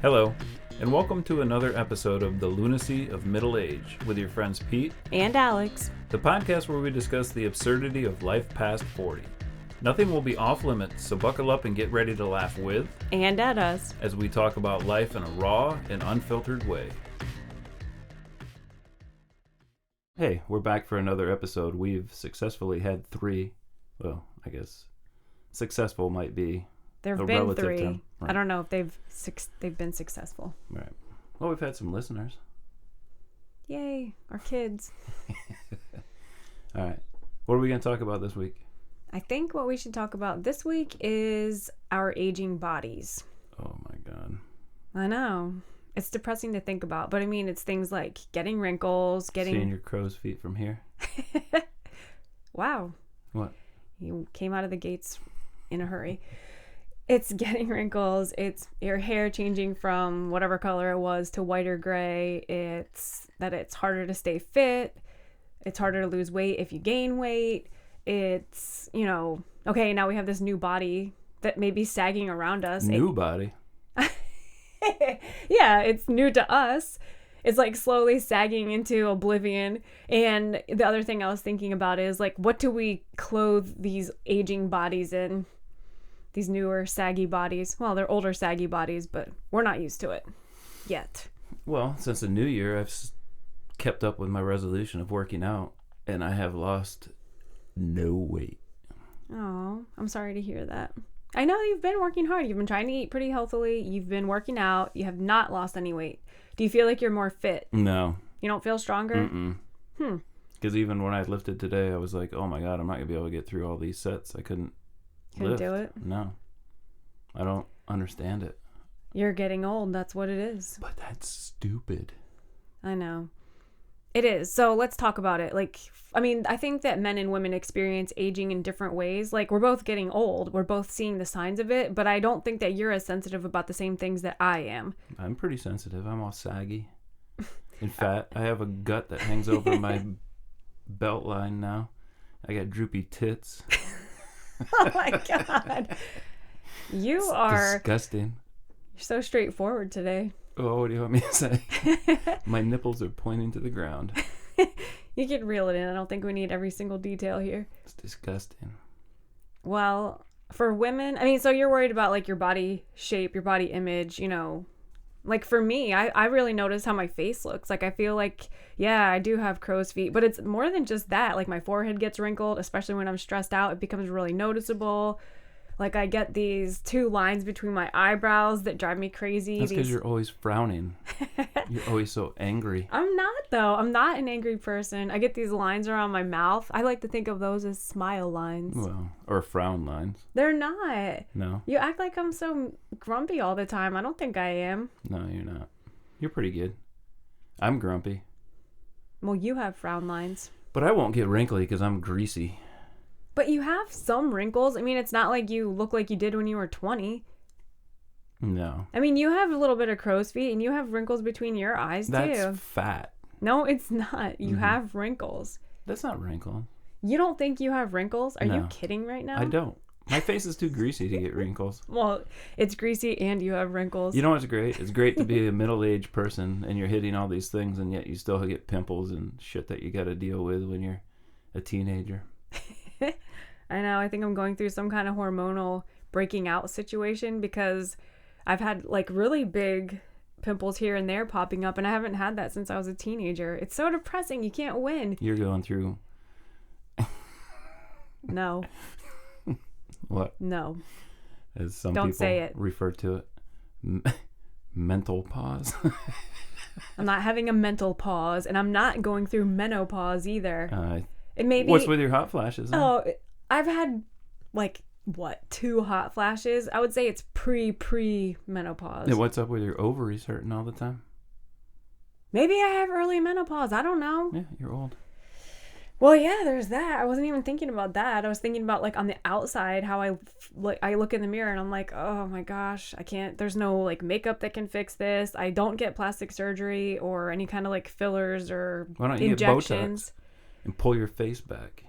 Hello, and welcome to another episode of The Lunacy of Middle Age with your friends Pete and Alex, the podcast where we discuss the absurdity of life past 40. Nothing will be off limits, so buckle up and get ready to laugh with and at us as we talk about life in a raw and unfiltered way. Hey, we're back for another episode. We've successfully had 3. Well, I guess successful might be there have a been relative 3. term. Right. I don't know if they've been successful. Right. Well, we've had some listeners. Yay, our kids. All right. What are we going to talk about this week? I think what we should talk about this week is our aging bodies. Oh my God. I know. It's depressing to think about, but I mean, it's things like getting wrinkles, Seeing your crow's feet from here? Wow. What? You came out of the gates in a hurry. It's getting wrinkles. It's your hair changing from whatever color it was to white or gray. It's harder to stay fit. It's harder to lose weight if you gain weight. It's, okay, now we have this new body that may be sagging around us. New body? Yeah, it's new to us. It's like slowly sagging into oblivion. And the other thing I was thinking about is like, what do we clothe these aging bodies in? These newer saggy bodies. Well, they're older saggy bodies, but we're not used to it yet. Well, since the new year, I've kept up with my resolution of working out, and I have lost no weight. Oh, I'm sorry to hear that. I know you've been working hard. You've been trying to eat pretty healthily. You've been working out. You have not lost any weight. Do you feel like you're more fit? No. You don't feel stronger? Mm-mm. Because even when I lifted today, I was like, oh my God, I'm not going to be able to get through all these sets. I couldn't do it? No. I don't understand it. You're getting old. That's what it is. But that's stupid. I know. It is. So let's talk about it. I think that men and women experience aging in different ways. Like, we're both getting old. We're both seeing the signs of it. But I don't think that you're as sensitive about the same things that I am. I'm pretty sensitive. I'm all saggy and fat. I have a gut that hangs over my belt line now. I got droopy tits. Oh my God. It's disgusting. You're so straightforward today. Oh, what do you want me to say? My nipples are pointing to the ground. You can reel it in. I don't think we need every single detail here. It's disgusting. Well, for women, so you're worried about like your body shape, your body image, Like for me, I really notice how my face looks. Like I feel like, yeah, I do have crow's feet, but it's more than just that. Like my forehead gets wrinkled, especially when I'm stressed out. It becomes really noticeable. Like I get these 2 lines between my eyebrows that drive me crazy. That's because you're always frowning. You're always so angry. I'm not though. I'm not an angry person. I get these lines around my mouth. I like to think of those as smile lines. Well, or frown lines. They're not. No. You act like I'm so grumpy all the time. I don't think I am. No, you're not. You're pretty good. I'm grumpy. Well, you have frown lines. But I won't get wrinkly because I'm greasy. But you have some wrinkles. It's not like you look like you did when you were 20. No. You have a little bit of crow's feet and you have wrinkles between your eyes too. That's fat. No, it's not. You have wrinkles. That's not wrinkle. You don't think you have wrinkles? Are you kidding right now? I don't. My face is too greasy to get wrinkles. Well, it's greasy and you have wrinkles. You know what's great? It's great to be a middle-aged person and you're hitting all these things and yet you still get pimples and shit that you got to deal with when you're a teenager. I know. I think I'm going through some kind of hormonal breaking out situation because I've had like really big pimples here and there popping up and I haven't had that since I was a teenager. It's so depressing. You can't win. You're going through... No. What? No. As some Don't people say it. refer to it. Mental pause. I'm not having a mental pause and I'm not going through menopause either. It may be... What's with your hot flashes? Then? Oh, I've had like 2 hot flashes. I would say it's pre menopause. Yeah, what's up with your ovaries hurting all the time? Maybe I have early menopause. I don't know. Yeah, you're old. Well, yeah, there's that. I wasn't even thinking about that. I was thinking about like on the outside how I look in the mirror and I'm like, oh my gosh, I can't. There's no like makeup that can fix this. I don't get plastic surgery or any kind of like fillers or Why don't you injections. Get Botox and pull your face back?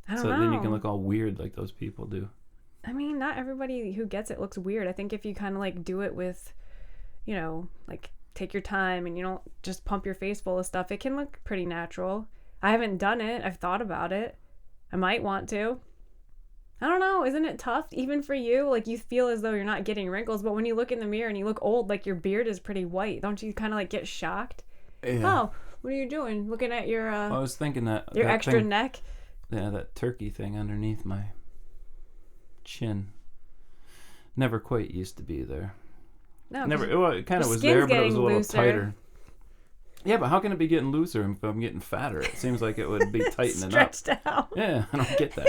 I don't know. So then you can look all weird like those people do. Not everybody who gets it looks weird. I think if you kind of like do it with like take your time and you don't just pump your face full of stuff, it can look pretty natural. I haven't done it. I've thought about it. I might want to. I don't know. Isn't it tough even for you? Like you feel as though you're not getting wrinkles, but when you look in the mirror and you look old, like your beard is pretty white. Don't you kind of like get shocked? Yeah. Oh, what are you doing? Looking at your I was thinking that your that extra thing, neck? Yeah, that turkey thing underneath my chin never quite used to be there. No, Never. Well, it kind of your was skin's there, but it was getting a little looser. tighter. Yeah, but how can it be getting looser if I'm getting fatter? It seems like it would be tightening up. stretched out. Yeah, I don't get that.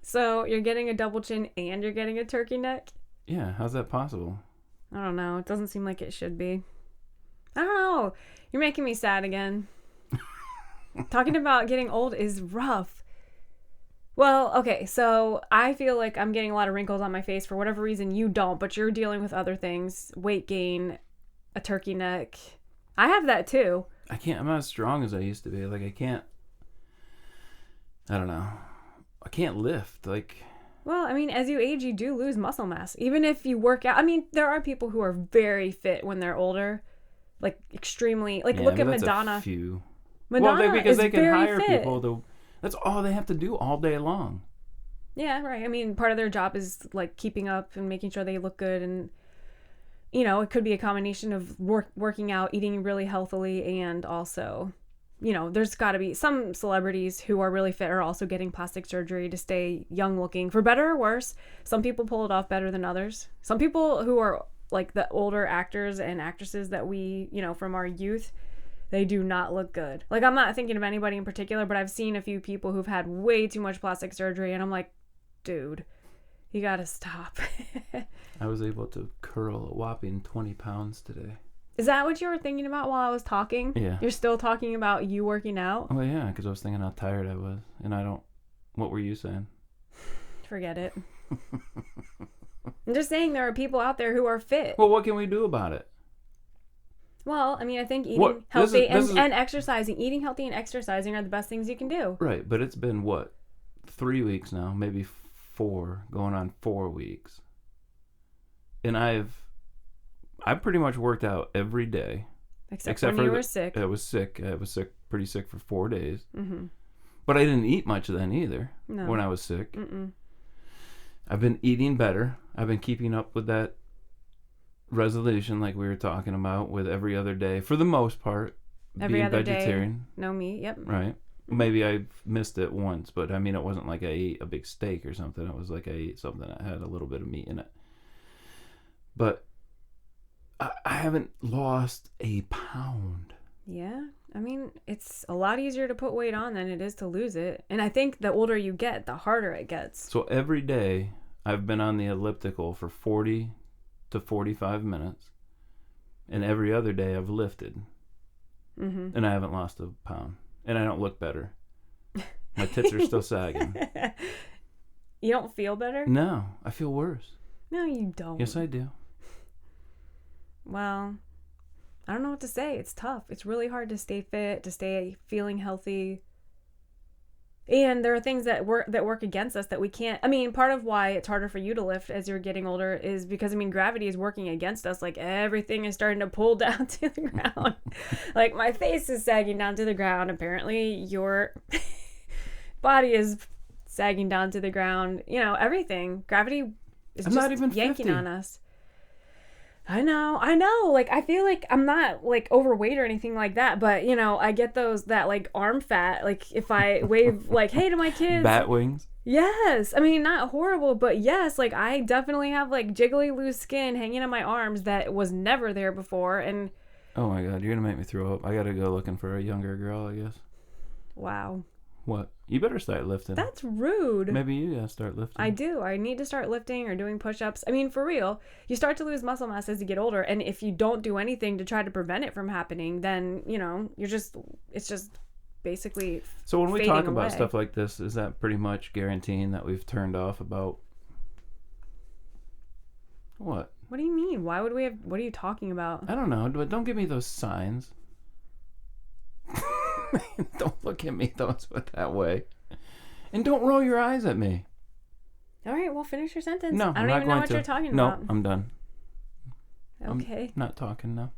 So you're getting a double chin and you're getting a turkey neck? Yeah, how's that possible? I don't know. It doesn't seem like it should be. I don't know. You're making me sad again. Talking about getting old is rough. Well, okay, so I feel like I'm getting a lot of wrinkles on my face for whatever reason you don't, but you're dealing with other things. Weight gain, a turkey neck. I have that too. I'm not as strong as I used to be. Like, I don't know. I can't lift. Like, Well, I mean, as you age, you do lose muscle mass. Even if you work out. I mean, there are people who are very fit when they're older. Like, extremely. Like, yeah, look but at that's Madonna. A few. Madonna because is they can very hire fit. people to. That's all they have to do all day long. Yeah, right. I mean, part of their job is like keeping up and making sure they look good, and it could be a combination of working out, eating really healthily, and also, there's got to be some celebrities who are really fit are also getting plastic surgery to stay young looking, for better or worse. Some people pull it off better than others. Some people who are like the older actors and actresses that we, from our youth, they do not look good. Like, I'm not thinking of anybody in particular, but I've seen a few people who've had way too much plastic surgery, and I'm like, dude, you gotta stop. I was able to curl a whopping 20 pounds today. Is that what you were thinking about while I was talking? Yeah. You're still talking about you working out? Oh, yeah, because I was thinking how tired I was. And what were you saying? Forget it. I'm just saying there are people out there who are fit. Well, what can we do about it? Well, I mean, I think eating healthy and exercising. Eating healthy and exercising are the best things you can do. Right, but it's been, 3 weeks now, maybe 4, going on 4 weeks. And I've pretty much worked out every day. Except when you were sick. I was sick. I was pretty sick for 4 days. Mm-hmm. But I didn't eat much then either when I was sick. Mm-mm. I've been eating better. I've been keeping up with that resolution like we were talking about with every other day for the most part. Every being other vegetarian. day, no meat, yep. Right. Maybe I missed it once, but I mean, it wasn't like I ate a big steak or something. It was like I ate something that had a little bit of meat in it. But I haven't lost a pound. Yeah. I mean, it's a lot easier to put weight on than it is to lose it. And I think the older you get, the harder it gets. So every day I've been on the elliptical for 40 to 45 minutes. And every other day I've lifted. Mm-hmm. And I haven't lost a pound. And I don't look better. My tits are still sagging. You don't feel better? No, I feel worse. No, you don't. Yes, I do. Well, I don't know what to say. It's tough. It's really hard to stay fit, to stay feeling healthy. And there are things that work against us that we can't. I mean, part of why it's harder for you to lift as you're getting older is because, I mean, gravity is working against us. Like, everything is starting to pull down to the ground. Like, my face is sagging down to the ground. Apparently, your body is sagging down to the ground. Everything. Gravity is just yanking 50. on us. I know. Like, I feel like I'm not, like, overweight or anything like that, but, I get that, like, arm fat. Like, if I wave, like, hey to my kids. Bat wings? Yes. I mean, not horrible, but yes, like, I definitely have, like, jiggly loose skin hanging on my arms that was never there before, and... Oh, my God. You're going to make me throw up. I got to go looking for a younger girl, I guess. Wow. What? You better start lifting. That's rude. Maybe you gotta start lifting. I do. I need to start lifting or doing push-ups. I mean, for real, you start to lose muscle mass as you get older, and if you don't do anything to try to prevent it from happening, then, it's just basically So when we fading talk about away. stuff like this, is that pretty much guaranteeing that we've turned off about... What? What do you mean? Why would we have... What are you talking about? I don't know. Don't give me those signs. Don't look at me that way. And don't roll your eyes at me. All right, well, finish your sentence. No, I don't even know what you're talking no, about. I'm done. Okay. I'm not talking now.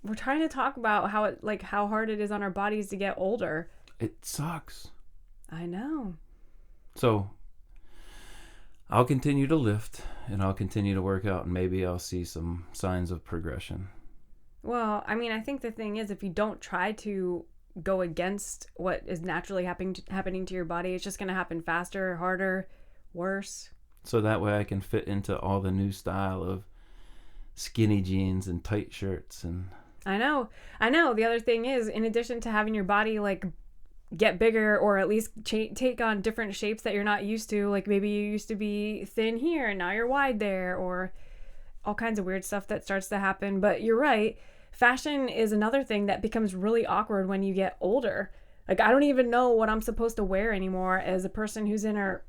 We're trying to talk about how hard it is on our bodies to get older. It sucks. I know. So I'll continue to lift and I'll continue to work out, and maybe I'll see some signs of progression. Well, I mean, I think the thing is, if you don't try to go against what is naturally happening to your body, it's just going to happen faster, harder, worse. So that way I can fit into all the new style of skinny jeans and tight shirts. And I know. The other thing is, in addition to having your body like get bigger, or at least take on different shapes that you're not used to, like maybe you used to be thin here and now you're wide there, or all kinds of weird stuff that starts to happen. But you're right. Fashion is another thing that becomes really awkward when you get older. Like, I don't even know what I'm supposed to wear anymore as a person who's in her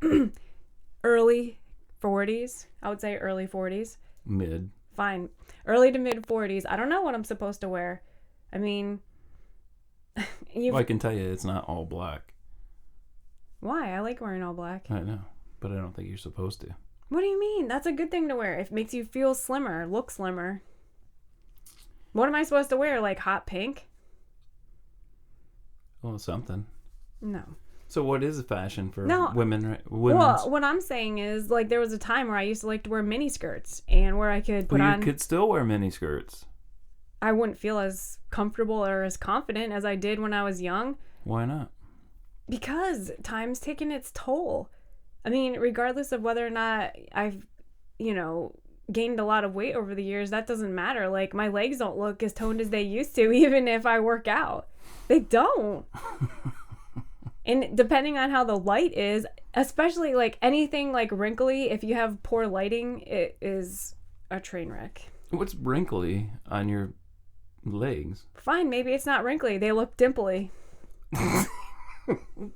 early 40s. I would say early 40s. Mid. Fine. Early to mid 40s. I don't know what I'm supposed to wear. I mean, well, I can tell you it's not all black. Why? I like wearing all black. I know, but I don't think you're supposed to. What do you mean? That's a good thing to wear. It makes you feel slimmer, look slimmer. What am I supposed to wear? Like hot pink? Well, something. No. So what is the fashion for women? Right? Well, what I'm saying is, like, there was a time where I used to like to wear mini skirts, and where I could put on... You could still wear mini skirts. I wouldn't feel as comfortable or as confident as I did when I was young. Why not? Because time's taken its toll. I mean, regardless of whether or not I've, gained a lot of weight over the years, that doesn't matter. Like, my legs don't look as toned as they used to, even if I work out. They don't. And depending on how the light is, especially like anything like wrinkly, if you have poor lighting, it is a train wreck. What's wrinkly on your legs? Fine, maybe it's not wrinkly. They look dimply.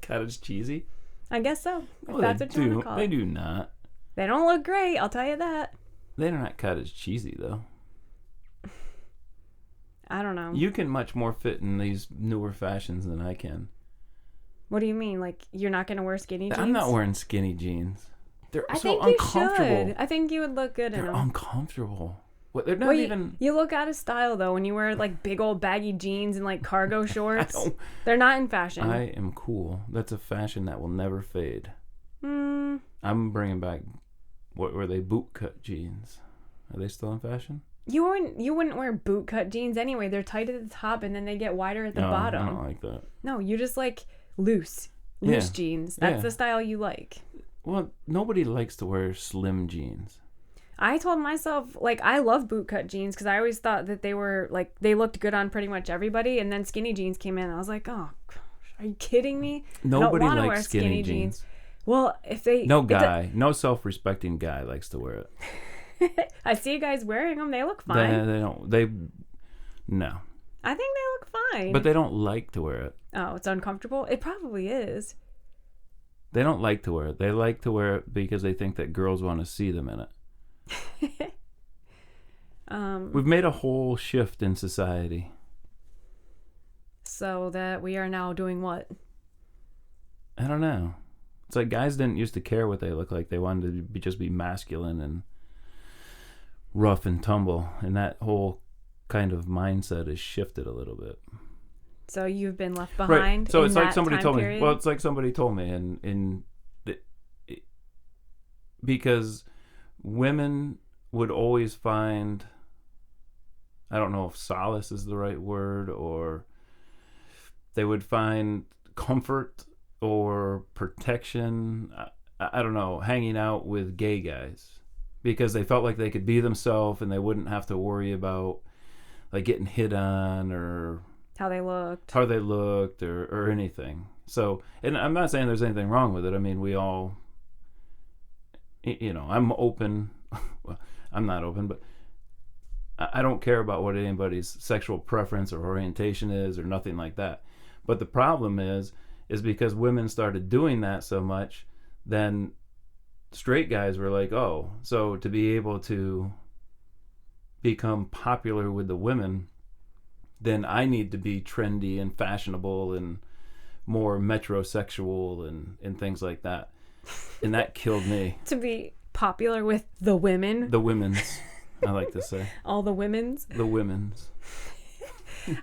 Cottage cheesy? I guess so. If Well, that's what you want to call it. They do not. They don't look great, I'll tell you that. They're not cottage cheesy, though. I don't know. You can much more fit in these newer fashions than I can. What do you mean? Like, you're not going to wear skinny jeans? I'm not wearing skinny jeans. They're I so think uncomfortable. You should. I think you would look good in They're them. uncomfortable. What? They're not even... You look out of style, though, when you wear, like, big old baggy jeans and, like, cargo shorts. I don't... They're not in fashion. I am cool. That's a fashion that will never fade. Mm. I'm bringing back... What were they? Bootcut jeans. Are they still in fashion? You wouldn't wear bootcut jeans anyway. They're tight at the top and then they get wider at the bottom. I don't like that. No, you just like loose jeans. That's the style you like. Well, nobody likes to wear slim jeans. I told myself, like, I love bootcut jeans because I always thought that they were, like, they looked good on pretty much everybody. And then skinny jeans came in and I was like, oh, gosh, are you kidding me? Nobody I don't likes wear skinny jeans. Well, if they... No self-respecting guy likes to wear it. I see you guys wearing them. They look fine. No. I think they look fine. But they don't like to wear it. Oh, it's uncomfortable? It probably is. They don't like to wear it. They like to wear it because they think that girls want to see them in it. We've made a whole shift in society. So that we are now doing what? I don't know. It's like guys didn't used to care what they look like. They wanted to just be masculine and rough and tumble. And that whole kind of mindset has shifted a little bit. So you've been left behind. Right. So it's like somebody told period? me. Well, it's like somebody told me, because women would always find, I don't know if solace is the right word, or they would find comfort or protection, I don't know, hanging out with gay guys because they felt like they could be themselves and they wouldn't have to worry about like getting hit on or how they looked or anything. So, and I'm not saying there's anything wrong with it. I mean, we all, I'm open. Well, I'm not open, but I don't care about what anybody's sexual preference or orientation is or nothing like that. But the problem is because women started doing that so much, then straight guys were like, oh, so to be able to become popular with the women, then I need to be trendy and fashionable and more metrosexual and things like that. And that killed me. To be popular with the women? The women's. I like to say. All the women's. The women's.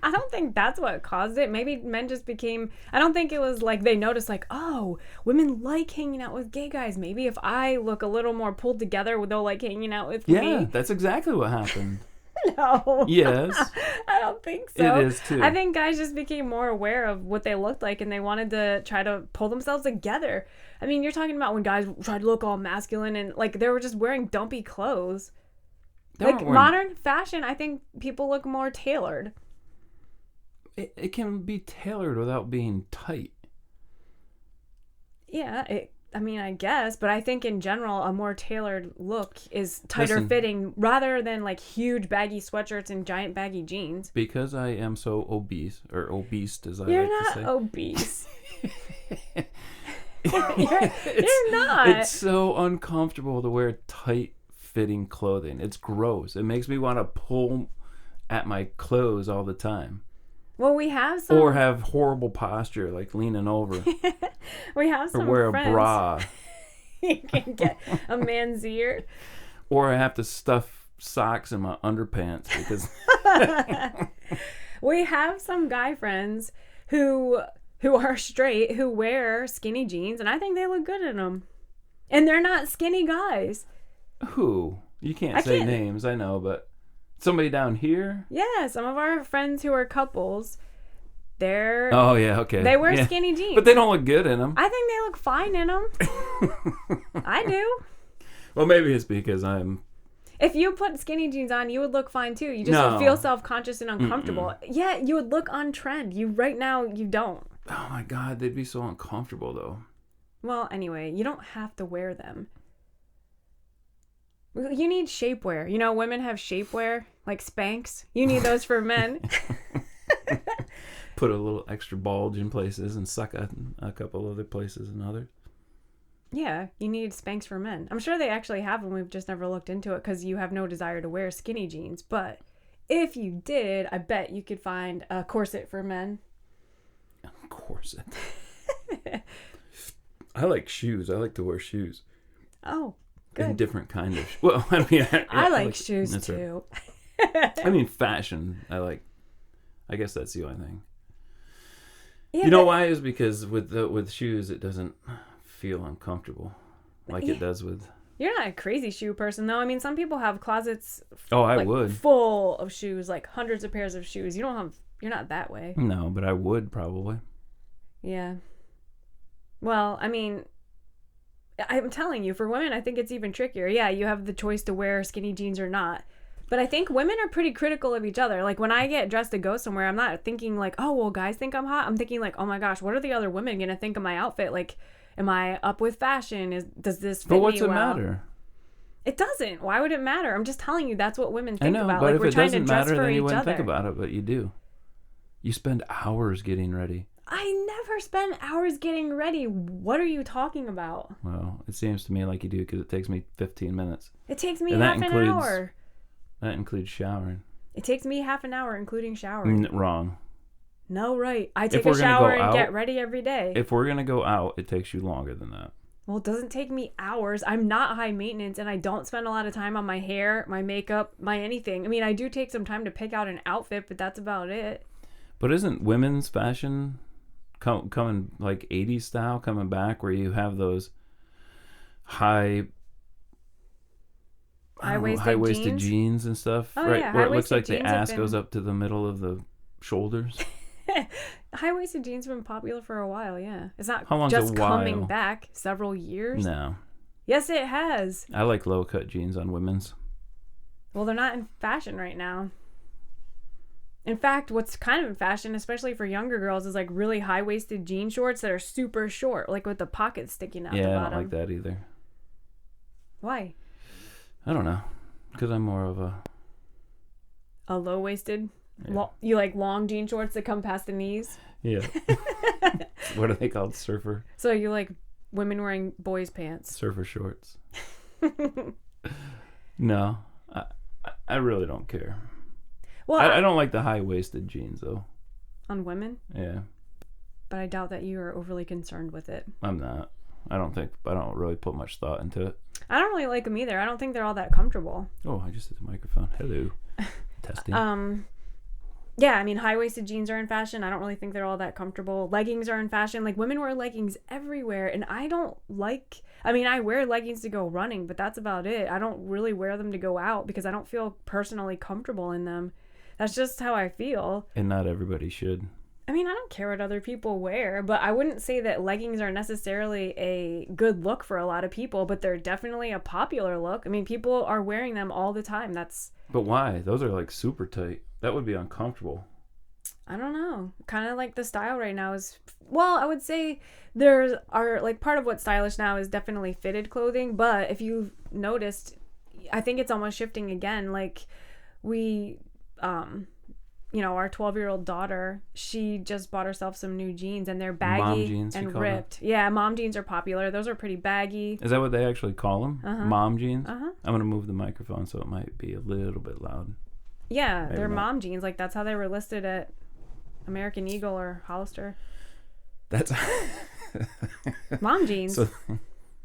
I don't think that's what caused it. Maybe men just became. I don't think it was like they noticed, like, oh, women like hanging out with gay guys. Maybe if I look a little more pulled together, they'll like hanging out with me. Yeah, that's exactly what happened. No. Yes. I don't think so. It is too. I think guys just became more aware of what they looked like and they wanted to try to pull themselves together. I mean, you're talking about when guys tried to look all masculine and like they were just wearing dumpy clothes. Like modern fashion, I think people look more tailored. It can be tailored without being tight. Yeah, I mean, I guess, but I think in general, a more tailored look is tighter fitting rather than like huge baggy sweatshirts and giant baggy jeans. Because I am so obese, or obese as I You're like to say. You're not obese. you're not. It's so uncomfortable to wear tight fitting clothing. It's gross. It makes me want to pull at my clothes all the time. Well, we have some. Or have horrible posture, like leaning over. We have some or wear friends. a bra. You can get a man's ear. Or I have to stuff socks in my underpants because we have some guy friends who are straight who wear skinny jeans, and I think they look good in them. And they're not skinny guys. Who? You can't say names, I know, but somebody down here? Yeah, some of our friends who are couples, they're... Oh, yeah, okay. They wear skinny jeans. But they don't look good in them. I think they look fine in them. I do. Well, maybe it's because I'm... If you put skinny jeans on, you would look fine too. You just would feel self-conscious and uncomfortable. Yeah, you would look on trend. Right now, you don't. Oh my God, they'd be so uncomfortable though. Well, anyway, you don't have to wear them. You need shapewear. You know, women have shapewear, like Spanx. You need those for men. Put a little extra bulge in places and suck a couple other places in others. Yeah, you need Spanx for men. I'm sure they actually have them. We've just never looked into it because you have no desire to wear skinny jeans. But if you did, I bet you could find a corset for men. A corset? I like shoes. I like to wear shoes. Oh, good. In different kind of... Well, I mean... I like shoes too. I mean, fashion. I guess that's the only thing. Yeah, you know why? Is because with shoes, it doesn't feel uncomfortable like it does with... You're not a crazy shoe person, though. I mean, some people have closets I would. Full of shoes, like hundreds of pairs of shoes. You're not that way. No, but I would probably. Yeah. Well, I mean, I'm telling you, for women, I think it's even trickier. Yeah, you have the choice to wear skinny jeans or not. But I think women are pretty critical of each other. Like, when I get dressed to go somewhere, I'm not thinking like, oh, well, guys think I'm hot. I'm thinking like, oh my gosh, what are the other women going to think of my outfit? Like, am I up with fashion? Does this fit me well? But what's it matter? It doesn't. Why would it matter? I'm just telling you that's what women think about. But like, if we're it trying to doesn't dress matter, for then you each wouldn't other. think about it, but you do. You spend hours getting ready. I never spend hours getting ready. What are you talking about? Well, it seems to me like you do because it takes me 15 minutes. It takes me half an hour. That includes showering. It takes me half an hour, including showering. Wrong. No, right. I take a shower and get ready every day. If we're going to go out, it takes you longer than that. Well, it doesn't take me hours. I'm not high maintenance, and I don't spend a lot of time on my hair, my makeup, my anything. I mean, I do take some time to pick out an outfit, but that's about it. But isn't women's fashion coming like 80s style coming back, where you have those high-waisted jeans and stuff, oh, right? Yeah. Where it looks like the ass goes up to the middle of the shoulders. High-waisted jeans have been popular for a while, yeah. It's not How long's just a while? coming back. Several years? No. Yes, it has. I like low-cut jeans on women's. Well, they're not in fashion right now. In fact, what's kind of in fashion, especially for younger girls, is like really high-waisted jean shorts that are super short, like with the pockets sticking out the bottom. Yeah, I don't like that either. Why? I don't know. Because I'm more of a low-waisted? Yeah. You like long jean shorts that come past the knees? Yeah. What are they called? Surfer? So you like women wearing boys' pants? Surfer shorts. No. I really don't care. Well, I don't like the high-waisted jeans, though. On women? Yeah. But I doubt that you are overly concerned with it. I'm not. I don't really put much thought into it. I don't really like them either. I don't think they're all that comfortable. Oh, I just hit the microphone. Hello. Testing. Yeah, I mean, high-waisted jeans are in fashion. I don't really think they're all that comfortable. Leggings are in fashion. Like, women wear leggings everywhere, and I don't like... I mean, I wear leggings to go running, but that's about it. I don't really wear them to go out because I don't feel personally comfortable in them. That's just how I feel. And not everybody should. I mean, I don't care what other people wear, but I wouldn't say that leggings are necessarily a good look for a lot of people, but they're definitely a popular look. I mean, people are wearing them all the time. But why? Those are like super tight. That would be uncomfortable. I don't know. Kind of like the style right now is, well, I would say there's are like part of what's stylish now is definitely fitted clothing, but if you've noticed, I think it's almost shifting again. Like we, our 12-year-old daughter, she just bought herself some new jeans and they're baggy Mom jeans, and ripped. Yeah, mom jeans are popular. Those are pretty baggy. Is that what they actually call them? Mom jeans? Uh-huh. I'm going to move the microphone so it might be a little bit loud. Yeah, Maybe they're not. mom jeans. Like that's how they were listed at American Eagle or Hollister. That's Mom jeans. So,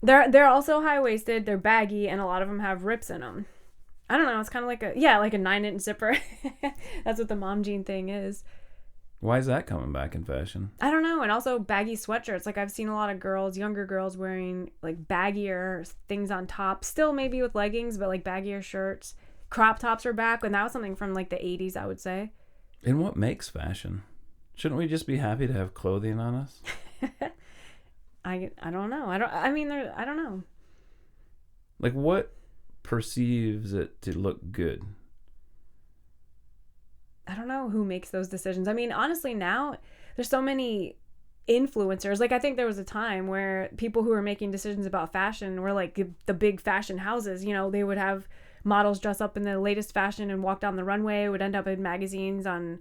They're also high-waisted, they're baggy, and a lot of them have rips in them. I don't know, it's kind of like a 9-inch zipper. That's what the mom jean thing is. why is that coming back in fashion? I don't know. And also baggy sweatshirts. Like I've seen a lot of girls, younger girls wearing like baggier things on top. Still maybe with leggings, but like baggier shirts. Crop tops are back, and that was something from like the 80s, I would say. And what makes fashion? Shouldn't we just be happy to have clothing on us? I don't know. I don't know. Like what perceives it to look good? I don't know who makes those decisions. I mean, honestly, now there's so many influencers. Like I think there was a time where people who were making decisions about fashion were like the big fashion houses. You know, they would have models dress up in the latest fashion and walk down the runway. It would end up in magazines on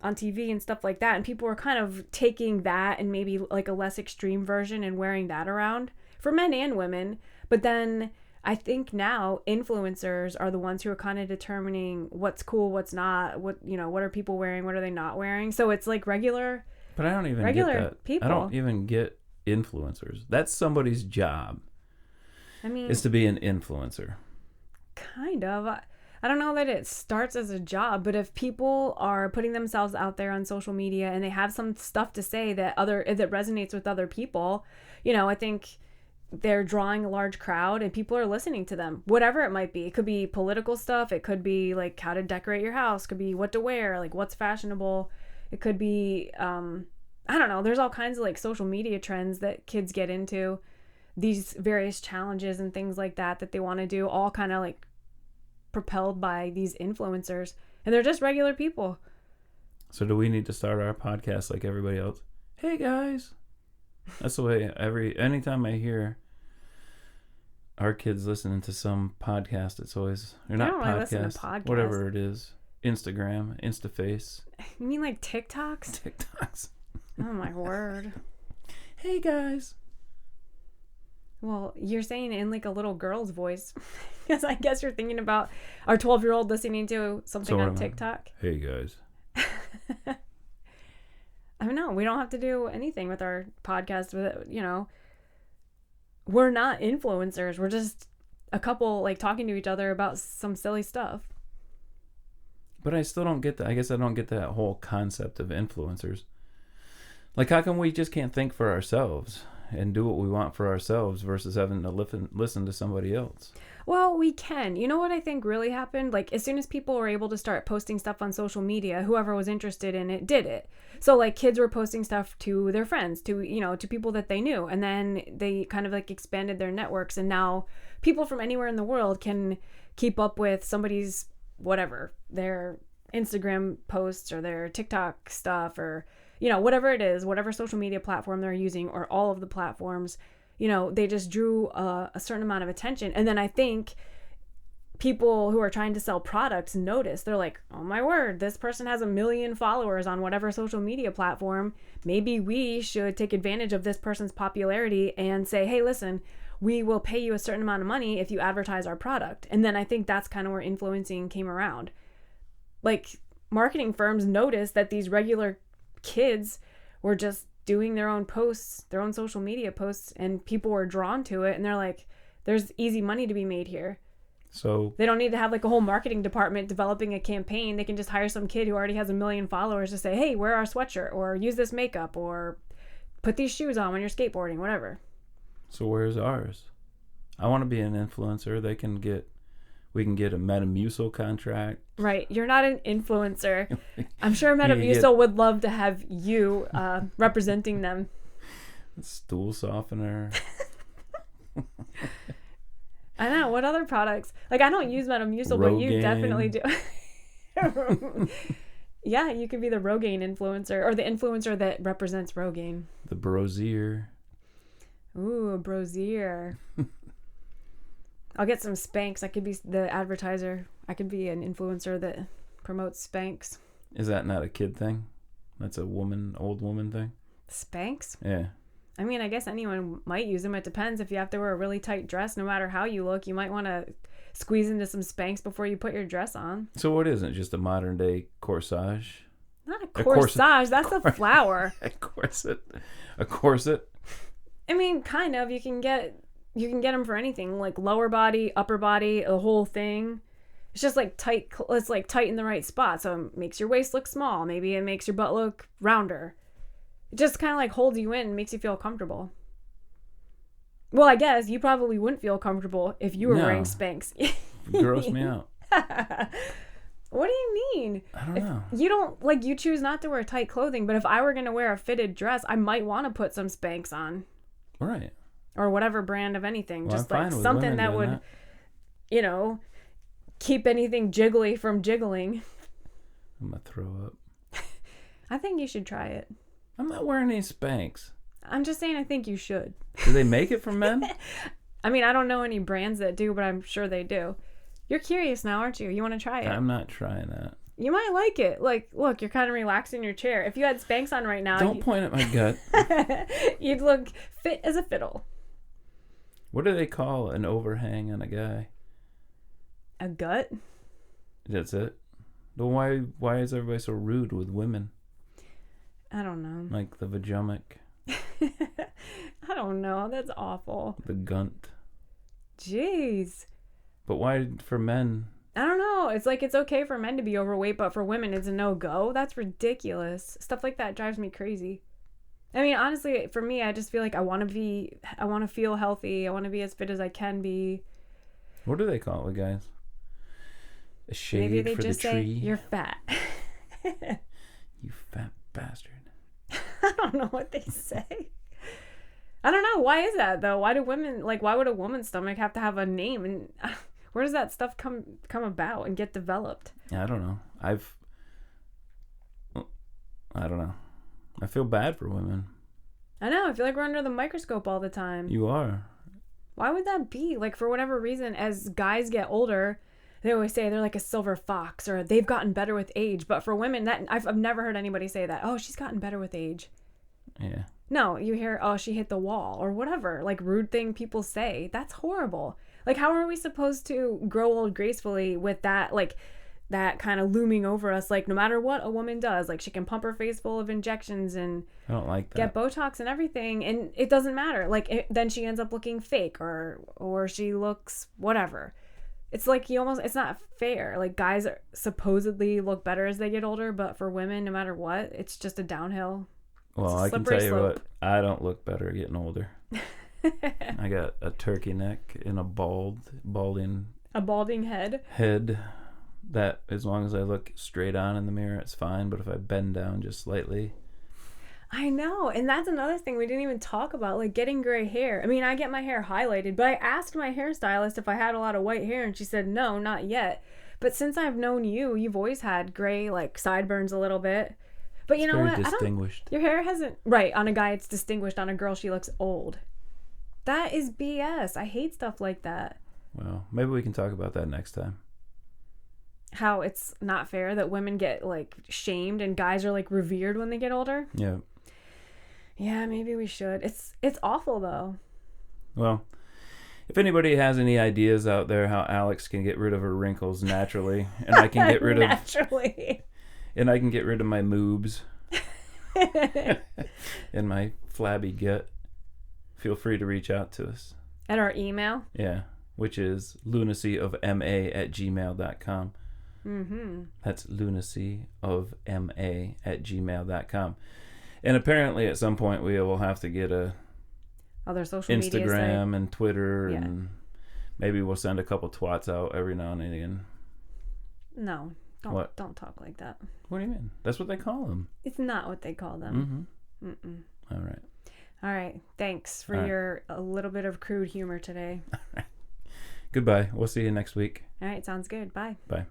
TV and stuff like that. And people were kind of taking that and maybe like a less extreme version and wearing that around for men and women. But then I think now influencers are the ones who are kind of determining what's cool, what's not, what are people wearing, what are they not wearing. So it's like regular But I don't even regular get that. people. I don't even get influencers. That's somebody's job. I mean, Is to be an influencer. kind of. I don't know that it starts as a job, but if people are putting themselves out there on social media and they have some stuff to say that resonates with other people, I think they're drawing a large crowd and people are listening to them, whatever it might be. It could be political stuff. It could be like how to decorate your house. It could be what to wear, like what's fashionable. It could be, I don't know. There's all kinds of like social media trends that kids get into, these various challenges and things like that they want to do, all kind of like propelled by these influencers, and they're just regular people. So do we need to start our podcast like everybody else? Hey guys. That's the way anytime I hear our kids listening to some podcast, it's always, or not don't really listen to podcast, podcasts. whatever it is, Instagram, Instaface, You mean like TikToks? TikToks. Oh my word. Hey guys. Well, you're saying it in like a little girl's voice, because I guess you're thinking about our 12-year-old listening to something on TikTok. Hey guys. I mean, no, we don't have to do anything with our podcast. We're not influencers. We're just a couple like talking to each other about some silly stuff. But I still don't get that. I guess I don't get that whole concept of influencers. Like, how come we just can't think for ourselves and do what we want for ourselves versus having to listen to somebody else? Well, we can. You know what I think really happened? Like, as soon as people were able to start posting stuff on social media, whoever was interested in it did it. So, like, kids were posting stuff to their friends, to people that they knew. And then they kind of, like, expanded their networks. And now people from anywhere in the world can keep up with somebody's, whatever, their Instagram posts or their TikTok stuff or, whatever it is, whatever social media platform they're using or all of the platforms. They just drew a certain amount of attention. And then I think people who are trying to sell products notice. They're like, oh my word, this person has 1 million followers on whatever social media platform. Maybe we should take advantage of this person's popularity and say, hey, listen, we will pay you a certain amount of money if you advertise our product. And then I think that's kind of where influencing came around. Like marketing firms noticed that these regular kids were just doing their own posts, their own social media posts, and people were drawn to it, and they're like, there's easy money to be made here. So they don't need to have like a whole marketing department developing a campaign. They can just hire some kid who already has 1 million followers to say, hey, wear our sweatshirt, or use this makeup, or put these shoes on when you're skateboarding, whatever. So where's ours? I want to be an influencer. We can get a Metamucil contract. Right. You're not an influencer. I'm sure Metamucil would love to have you representing them. Stool softener. I know. What other products? Like, I don't use Metamucil, but you definitely do. Yeah, you could be the Rogaine influencer, or the influencer that represents Rogaine. The Brosier. Ooh, a Brosier. I'll get some Spanx. I could be the advertiser. I could be an influencer that promotes Spanx. Is that not a kid thing? That's a old woman thing? Spanx? Yeah. I mean, I guess anyone might use them. It depends. If you have to wear a really tight dress, no matter how you look, you might want to squeeze into some Spanx before you put your dress on. So what isn't just a modern day corsage? Not a corsage. That's a flower. A corset. A corset. I mean, kind of. You can get them for anything, like lower body, upper body, the whole thing. It's just like tight. It's like tight in the right spot, so it makes your waist look small. Maybe it makes your butt look rounder. It just kind of like holds you in and makes you feel comfortable. Well, I guess you probably wouldn't feel comfortable if you were wearing Spanx. Gross me out. What do you mean? I don't know. You don't, like, you choose not to wear tight clothing, but if I were going to wear a fitted dress, I might want to put some Spanx on. Right. Or whatever brand of anything. Well, just like something that would, keep anything jiggly from jiggling. I'm going to throw up. I think you should try it. I'm not wearing any Spanx. I'm just saying I think you should. Do they make it for men? I mean, I don't know any brands that do, but I'm sure they do. You're curious now, aren't you? You want to try it? I'm not trying that. You might like it. Like, look, you're kind of relaxed in your chair. If you had Spanx on right now... Don't point at my gut. You'd look fit as a fiddle. What do they call an overhang on a guy? A gut? That's it? Well, why is everybody so rude with women? I don't know. Like the vajumic. I don't know. That's awful. The gunt. Jeez. But why for men? I don't know. It's like it's okay for men to be overweight, but for women it's a no-go. That's ridiculous. Stuff like that drives me crazy. I mean, honestly, for me, I just feel like I want to feel healthy. I want to be as fit as I can be. What do they call it, guys? A shade Maybe they for just the tree? say, you're fat. You fat bastard. I don't know what they say. I don't know. Why is that, though? Why would a woman's stomach have to have a name? And where does that stuff come about and get developed? I don't know. I don't know. I feel bad for women. I know. I feel like we're under the microscope all the time. You are. Why would that be? Like, for whatever reason, as guys get older, they always say they're like a silver fox, or they've gotten better with age. But for women, that I've never heard anybody say that. Oh, she's gotten better with age. Yeah. No, you hear, oh, she hit the wall, or whatever, like rude thing people say. That's horrible. Like, how are we supposed to grow old gracefully with that, like, that kind of looming over us? Like, no matter what a woman does, like, she can pump her face full of injections and I don't like that. Get Botox and everything, and it doesn't matter. Like, then she ends up looking fake, or she looks whatever. It's like it's not fair. Like, guys supposedly look better as they get older, but for women, no matter what, it's just a downhill. Well, I can tell you what, I don't look better getting older. I got a turkey neck and a balding head that as long as I look straight on in the mirror, it's fine. But if I bend down just slightly. I know. And that's another thing we didn't even talk about, like getting gray hair. I mean, I get my hair highlighted, but I asked my hairstylist if I had a lot of white hair, and she said, no, not yet. But since I've known you've always had gray, like sideburns a little bit. But you know what? Distinguished. Your hair hasn't... Right, on a guy it's distinguished. On a girl, she looks old. That is BS. I hate stuff like that. Well, maybe we can talk about that next time. How it's not fair that women get, like, shamed and guys are, like, revered when they get older? Yeah. Yeah, maybe we should. It's awful, though. Well, if anybody has any ideas out there how Alex can get rid of her wrinkles naturally, and I can get rid naturally. And I can get rid of my moobs. in my flabby gut, feel free to reach out to us. At our email? Yeah, which is lunacyofma@gmail.com. Mm-hmm. That's lunacyofma@gmail.com. And apparently at some point we will have to get a Other social media site. Instagram and Twitter, Yeah. and maybe we'll send a couple twats out every now and again. No, What? don't talk like that. What do you mean? That's what they call them. It's not what they call them. Mm-hmm. Mm-mm. All right. All right. Thanks for All right. your a little bit of crude humor today. Goodbye. We'll see you next week. All right. Sounds good. Bye. Bye.